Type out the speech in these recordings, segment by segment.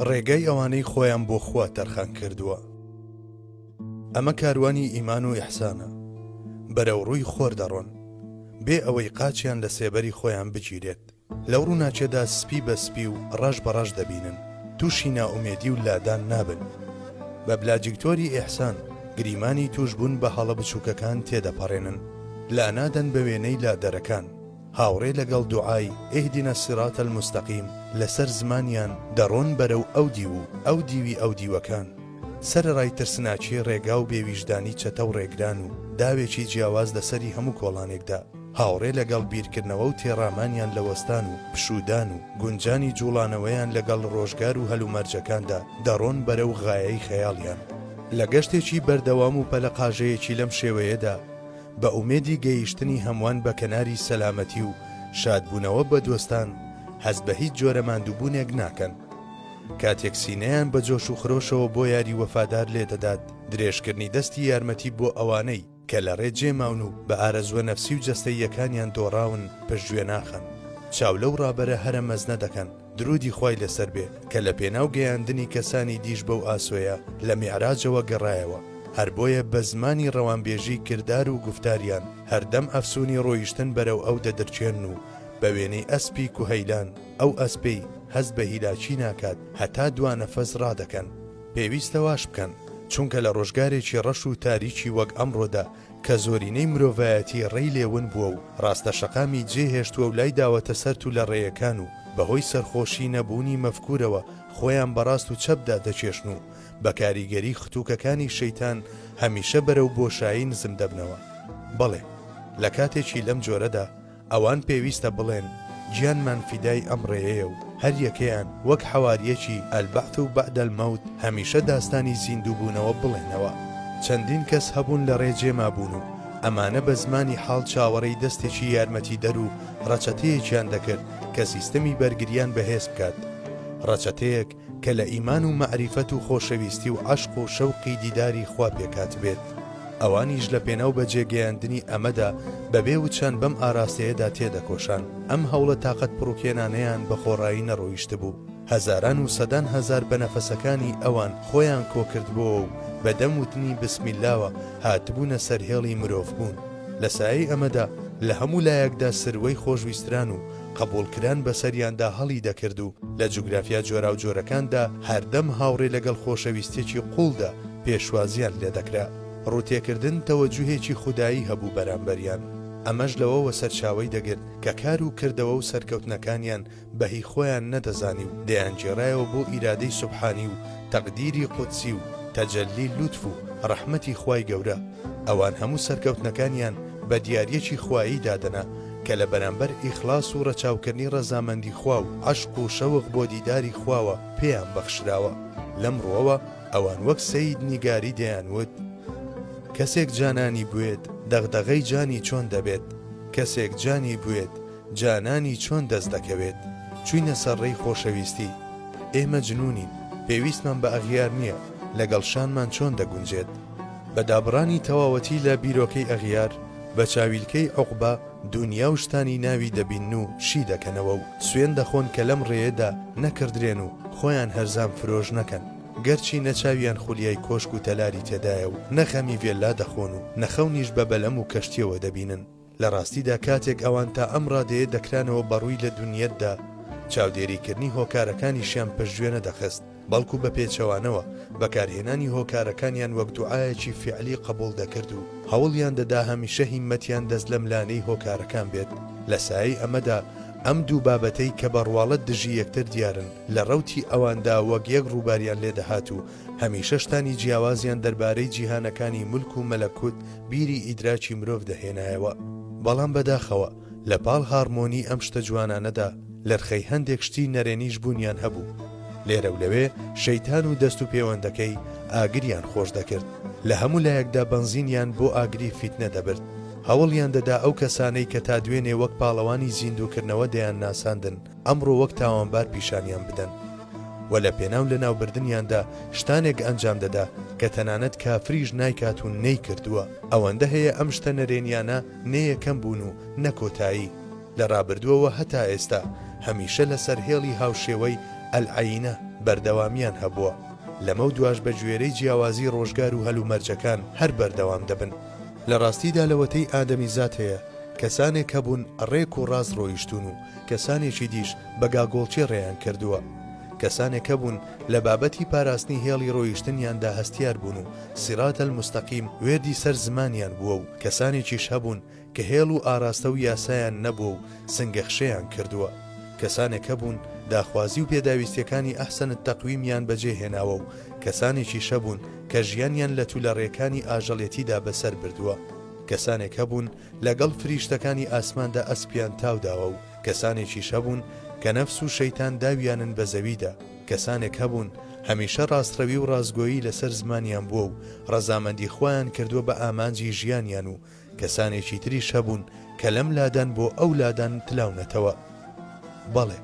ڕێگەی ئەوانەی خۆیان بۆ خوا تەرخان کردووە. ئەمە کاروانی ئیمان و ئیحسانە، بەرەو ڕووی خۆر دەڕۆن بێ ئەوەی قاچیان لە سێبەری خۆیان بگیرێت. لەو ڕووناچێدا سپی بە سپی و ڕەش بە ڕەش دەبینن، تووشی ناومێدی و لادان نابن. بە بلاجیکتۆری ئیحسان گریمانی توش بوون بە هەڵە بچووکەکان تێدەپەڕێنن، لانادەن بە وێنەی لادەرەکان، هاوڕێ لەگەڵ دوعای ئیهدینە الصراط المستەقیم لەسەر زمانیان دەڕۆن بەرەو ئەو دیو و ئەو دیوی ئەو دیوەکان. سەرەڕای ترسناچی ڕێگا و بێویژدانی چەتە و ڕێگران و داوێکی جیاواز لەسەری هەموو کۆڵانێکدا، هاوڕێ لەگەڵ بیرکردنەوە و تێڕامانیان لە وەستان و پشودان و گونجانی جوڵانەوەیان لەگەڵ ڕۆژگار و هەلومەرجەکاندا دەڕۆن بەرەو غایەی خەیاڵیان. لە گەشتێکی بەردەوام و پەلەقاژەیەکی لەم شێوەیەدا بە ئومێدی گەیشتنی هەمووان بە کەناری سەلامەتی و شادبوونەوە بە دۆستان هەست بە هیچ جۆرە ماندووبوونێک ناکەن. کاتێک سینەیان بە جۆش و خرۆشەوە بۆ یاری وەفادار لێدەدات، درێژکردنی دەستی یارمەتی بۆ ئەوانەی کە لە ڕێجێماون و بە ئارەزوە نەفسی و جەستەییەکانیان دۆڕاون پشتگوێ ناخەن. چاو لەو ڕابەرە هەرە مەزنە دەکەن، درودی خوای لەسەر بێ کە لە پێناو گەیاندنی کەسانی دیش بەو ئاسۆیە لە میعراجەوە گەڕایەوە. هەر بۆیە بە زمانی ڕەوانبێژی کردار و گفتاریان هەردەم ئەفسونی ڕۆیشتن بەرەو ئەو دەدرچێن و بە وێنەی ئەسپی کوهەیلان ئەو ئەسپەی هەست بە هیلاچی ناکات هەتا دوانەفەس ڕادەکەن. پێویستە واش بکەن، چونکە لە ڕۆژگارێکی ڕەش و تاریکی وەک ئەمڕۆدا کە زۆرینەی مرۆڤایەتی ڕێی لێون بووە و ڕاستە شەقامی جێهێشتووە و لای داوەتە سەرت و لە ڕێیەکان و بەهۆی سەرخۆشی نەبوونی مەفکورەوە خۆیان بەڕاست و چەپدا دەچێشن و بە کاریگەری ختووکەکانی شەیتان هەمیشە بەرەو بۆشایی نزم دەبنەوە. بەڵێ لە کاتێکی لەم جۆرەدا ئەوان پێویستە بڵێن گیانمان فیدای ئەم ڕێیەیە و هەر یەکەیان وەک حەواریەکی ئەلبەعث و بەعد المەوت هەمیشە داستانی زیندووبوونەوە بڵێنەوە. چەندین کەس هەبوون لە ڕێجێما بوون و ئەمانە بە زمانی حاڵ چاوەڕێی دەستێکی یارمەتی دەر و ڕەچەتەیەکیان دەکرد کە سیستەمی بەرگریان بەهێز بکات. ڕەچەتەیەک کە لە ئیمان و مەعریفەت و خۆشەویستی و عەشق و شەوقی دیداری خوا پێکات بێت. ئەوانیش لە پێناو بەجێگەیاندنی ئەمەدا بەبێ وچان بەم ئاراستەیەدا تێدەکۆشان. ئەم هەوڵە تاقەت پڕوکێنانەیان بە خۆڕایی نەڕۆیشت بوو. هەزاران و سەدان هەزار بەنەفەسەکانی ئەوان خۆیان کۆکردبووە و بەدەم وتنی بسمیلاوە هاتبوونە سەرهێڵی مرۆڤ بوون. لە سایەی ئەمەدا لە هەموو لایەکدا سروەی خۆشویستران و قبولکران بەسەریاندا هەڵی دەکرد و لە جوگرافیا جۆرا و جۆرەکاندا هەردەم هاوڕێ لەگەڵ خۆشەویستێکی قوڵدا پێشوازیان لێ دەکرا. ڕوتێکردن تەوەجوهێکی خودایی هەبوو بەرامبەریان. ئەمەش لەوەوە سەرچاوەی دەگرت کە کار و کردەوە و سەرکەوتنەکانیان بەهی خۆیان نەدەزانی و دەیانگێڕایەوە بۆ ئیرادەی سوبحانی و تەقدیری قودسی و تەجەلی لوتف و ڕەحمەتی خوای گەورە. ئەوان هەموو سەرکەوتنەکانیان بە دیاریەکی خوایی دادەنا کە لە بەرامبەر ئیخلاس و ڕەچاوکردنی ڕەزامەندی خوا و عەشق و شەوق بۆ دیداری خواوە پێیان بەخشراوە. لەم ڕۆوە ئەوان وەک سەید نیگاری دەیانوت کەسێک جانانی بوێت دەغدەغەی جانی چۆن دەبێت، کەسێک جانی بوێت جانانی چۆن دەست دەکەوێت. چوینە سەرڕێی خۆشەویستی، ئێمە جنونین، پێویستمان بە ئەغیار نییە، لەگەڵ شانمان چۆن دەگونجێت. بە دابڕانی تەواوەتی لە بیرۆکەی ئەغیار بە چاویلکەی عوقبە دنیا و شتانی ناوی دەبین و شی دەکەنەوە و سوێن دەخۆن کە لەم ڕێیەدا نەکردرێن و خۆیان هەرزان فرۆژ نەکەن. گەرچی نەچاویان خولیای کۆشک و تەلاری تێدایە و نەخەمی ڤێلا دەخۆن و نەخەونیش بە بەلەم و کەشتیەوە دەبینن. لە ڕاستیدا کاتێک ئەوان تا ئەم ڕادەیە دەکرانەوە بەڕووی لە دونیەتدا چاودێریکردنی هۆکارەکانیشیان پشتگوێنە دەخست، بەڵکو بە پێچەوانەوە بەکارهێنانی هۆکارەکانیان وەک دوعایەکی فیعلی قبول دەکرد و هەوڵیان دەدا هەمیشە هیممەتیان دەست لە ملانەی هۆکارەکان بێت. لە سایەی ئەمەدا ئەم دوو بابەتەی کە بەڕواڵەت دژی یەکتر دیارن لە ڕەوتی ئەواندا وەک یەک ڕووباریان لێدەهات و هەمیشە شتانی جیاوازیان دەربارەی جیهانەکانی ملک و مەلەکوت بیری ئیدراکی مرۆڤ دەهێنایەوە. بەڵام بەداخەوە لە پاڵ هارمۆنی ئەم شتە جوانانەدا لەرخەی هەندێک شتی نەرێنیش بوونیان هەبوو. لێرە و لەوێ شەیتان و دەست و پەیوەندەکەی ئاگریان خۆش دەکرد، لە هەموو لایەکدا بەنزینیان بۆ ئاگری فیتنە دەبرد. هەوڵیان دەدا ئەو کەسانەی کە تا دوێنێ وەک پاڵەوانی زیندووکردنەوە دەیان ناساندن ئەمڕۆ وەک تاوانبار پیشانیان بدەن و لە پێناو لە ناوبردنیاندا شتانێک ئەنجام دەدا کە تەنانەت کافریش نایکات و نەی کردووە. ئەوەندە هەیە ئەم شتە نەرێنیانە نەیەکەم بوون و نەکۆتایی. لە ڕابردووەوە هەتا ئێستا هەمیشە لەسەر هێڵی هاوشێوەی ئەلعەینە بەردەوامیان هەبووە. لەمە دوایش بە گوێرەی جیاوازی ڕۆژگار و هەلومەرجەکان هەر بەردەوام دەبن. لە ڕاستیدا لەوەتەی ئادەمیزات هەیە کەسانێک هەبوون ڕێک و ڕاست ڕۆیشتون و کەسانێکی دیش بە گاگۆڵچی ڕێیان کردووە. کەسانێک هەبوون لە بابەتی پاراستنی هێڵی ڕۆیشتنیاندا هەستیار بوون و سیراتە المستەقیم وێردی سەر زمانیان بووە و کەسانێکیش هەبوون کە هێڵ و ئاراستە و یاسایان نەبووە و سنگەخشەیان کردووە. کەسانێک هەبوون داخوازی و پێداویستیەکانی ئەحسەنت تەقویمیان بەجێهێناوە و کەسانێکی شەبوون کە ژیانیان لە توولەڕێکانی ئاژەڵێتیدا بەسەر بردووە. کەسانێک هەبوون لەگەڵ فریشتەکانی ئاسماندا ئەسپیان تاوداوە و کەسانێکی شەبوون کە نەفس و شەیتان داویانن بە زەویدا. کەسانێک هەبوون هەمیشە ڕاستڕەوی و ڕازگۆیی لەسەر زمانیان بووە و ڕەزامەندی خۆیان کردووە بە ئامانجی ژیانیان و کەسانێکی تریش هەبوون کە لەم لادان بۆ ئەو لادان تلاونەتەوە. بەڵێ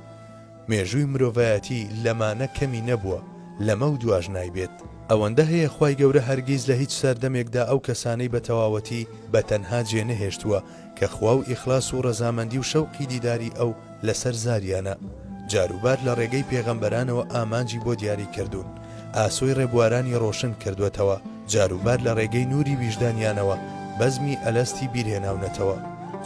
مێژووی مرۆڤایەتی لەمانە کەمی نەبووە، لەمە و دواژ نایبێت. ئەوەندە هەیە خوای گەورە هەرگیز لە هیچ سەردەمێکدا ئەو کەسانەی بە تەواوەتی بە تەنها جێنەهێشتووە کە خوا و ئیخلاس و ڕەزامەندی و شەوقی دیداری ئەو لەسەر زاریانە. جاروبار لە ڕێگەی پێغەمبەرانەوە ئامانجی بۆ دیاری کردوون، ئاسۆی ڕێبوارانی ڕۆشن کردوێتەوە. جاروبار لە ڕێگەی نوری ویژدانیانەوە بەزمی ئەلەستی بیرهێناونەتەوە.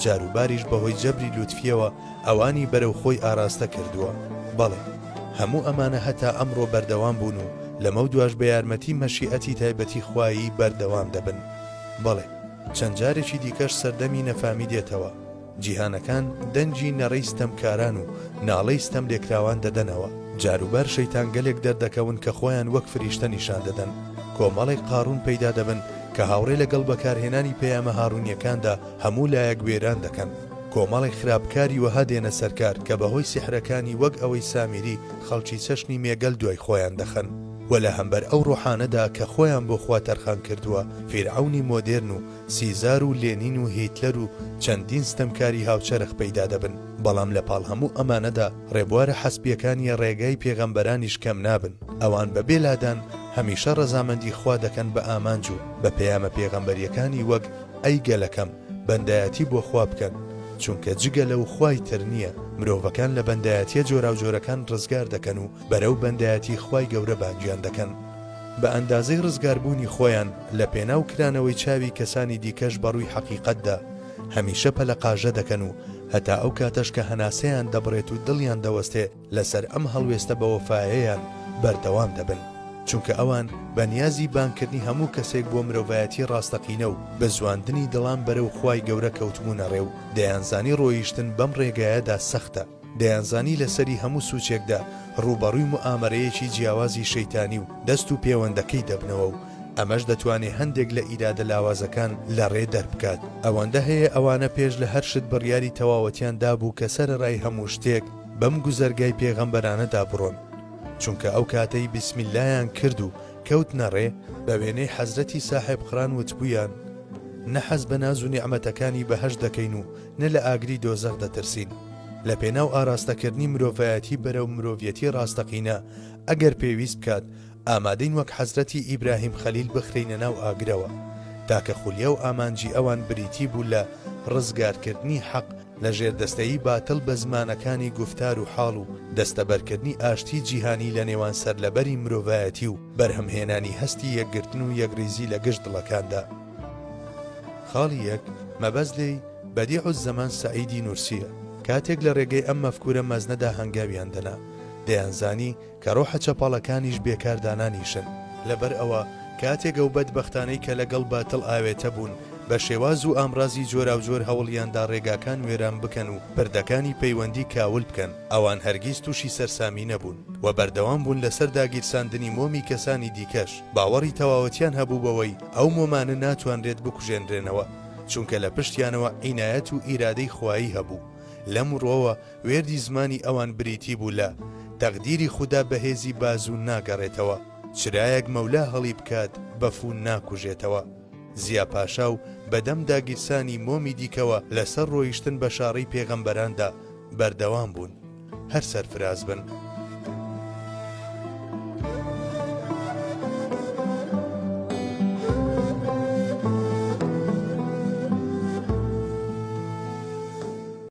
جاروباریش بەهۆی جەبری لوتفیەوە ئەوانی بەرەو خۆی ئاراستە کردووە. بەڵێ هەموو ئەمانە هەتا ئەمڕۆ بەردەوام بوون و لەمە دوایش بە یارمەتی مەشیئەتی تایبەتی خوایی بەردەوام دەبن. بەڵێ چەند جارێکی دیکەش سەردەمی نەفامی دێتەوە. جیهانەکان دەنجی نەڕەی ستەمکاران و ناڵەی ستەم لێکراوان دەدەنەوە. جاروبار شەیتان گەلێک دەردەکەون کە خۆیان وەک فریشتە نیشان دەدەن. کۆمەڵێک قاڕون پەیدا دەبن کە هاوڕێ لەگەڵ بەکارهێنانی پەیامە هاڕونیەکاندا هەموو لایەک گوێران دەکەن. کۆمەڵێک خراپکاری وەها دێنە سەرکار کە بەهۆی سیحرەکانی وەک ئەوەی سامیری خەڵکی چەشنی مێگەل دوای خۆیان دەخەن. و لە هەمبەر ئەو ڕۆحانەدا کە خۆیان بۆ خوا تەرخان کردووە، فیرعەونی مۆدێرن و سیزار و لێنین و هیتلەر و چەندین ستەمکاری هاوچەرخ پەیدا دەبن. بەڵام لە پاڵ هەموو ئەمانەدا ڕێبوارە حەسبیەکانی ڕێگای پێغەمبەرانیش کەم نابن. ئەوان بە بێلادان هەمیشە ڕەزامەندی خوا دەکەن بە ئامانج و بە پەیامە پێغەمبەریەکانی وەک ئەی گەلەکەم بەندایەتی بۆ خوا بکەن، چونکە جگە لەو خوای تر نییە. مرۆڤەکان لە بەندایەتیە جۆرا و جۆرەکان ڕزگار دەکەن و بەرەو بەندایەتی خوای گەورە بانگیان دەکەن. بە ئەندازەی ڕزگاربوونی خۆیان لە پێناو کرانەوەی چاوی کەسانی دیکەش بەڕووی حەقیقەتدا هەمیشە پەلەقاژە دەکەن و هەتا ئەو کاتەش کە هەناسەیان دەبڕێت و دڵیان دەوەستێ لەسەر ئەم هەڵوێستە بە وەفایەیان بەردەوام دەبن. چونکە ئەوان بەنیازی بانکردنی هەموو کەسێک بۆ مرۆڤایەتی ڕاستەقینە و بە زواندنی دڵان بەرەو خوای گەورە کەوتبوونە ڕێو. دەیانزانی ڕۆیشتن بەم ڕێگایەدا سەختە. دەیانزانی لەسەری هەموو سوچێکدا ڕوبەڕووی موئامەرەیەکی جیاوازی شەیتانی و دەست و پەیوەندەکەی دەبنەوە و ئەمەش دەتوانێت هەندێک لە ئیرادە لاوازەکان لە ڕێ دەربکات. ئەوەندە هەیە ئەوانە پێش لە هەر شت بڕیاری تەواوەتیان دابوو کە سەرەڕای هەموو شتێک بەم گوزەرگای پێغەمبەرانەدا بڕۆن، چونکە ئەو کاتەی بسمیللایان کرد و کەوت نەڕێ بە وێنەی حەزرەتی ساحب قڕان وتبوویان نەحەز بە ناز و نیعمەتەکانی بەهەش دەکەین و نە لە ئاگری دۆزەق دەترسین. لە پێناو ئاراستەکردنی مرۆڤایەتی بەرەو مرۆڤیەتی ڕاستەقینە ئەگەر پێویست بکات ئامادەین وەک حەزرەتی ئیبراهیم خەلیل بخرینە ناو ئاگرەوە تاکە خولیە و ئامانجی ئەوان بریتی بوو لە ڕزگارکردنی حەق لە ژێردەستەیی باتڵ بە زمانەکانی گفتار و حاڵ و دەستەبەرکردنی ئاشتی جیهانی لە نێوان سەرلەبەری مرۆڤایەتی و بەرهەمهێنانی هەستی یەکگرتن و یەکریزی لە گشت دڵەکاندا. خاڵی یەک مەبەزلەی بەدیع الزەمان سەعیدی نورسیە. کاتێک لە ڕێگەی ئەم مەفکورە مەزنەدا هەنگاویان دەنا دەیانزانی کە ڕۆحە چەپاڵەکانیش بێکاردانانیشن. لەبەر ئەوە کاتێک ئەو بەدبەختانەی کە لەگەڵ باتڵ ئاوێتە بوون بە شێواز و ئامڕازی جۆرا و جۆر هەوڵیاندا ڕێگاکان وێران بکەن و پردەکانی پەیوەندی کاول بکەن، ئەوان هەرگیز تووشی سەرسامی نەبوون و بەردەوام بوون لەسەر داگیرساندنی مۆمی کەسانی دیکەش. باوەڕی تەواوەتیان هەبوو بەوەی ئەو مۆمانە ناتوانرێت بکوژێنرێنەوە، چونکە لە پشتیانەوە عینایەت و ئیرادەی خوایی هەبوو. لەم ڕۆوە وێردی زمانی ئەوان بریتی بوو لە تەقدیری خوددا بەهێزی بازوو ناگەڕێتەوە، چرایەک مەولا هەڵی بکات بەفون ناکوژێتەوە. زیا پاشا و بەدەم داگیرسانی مۆمی دیکەوە لەسەر ڕۆیشتن بە شاڕی پێغەمبەراندا بەردەوام بوون، هەر سەرفراز بن.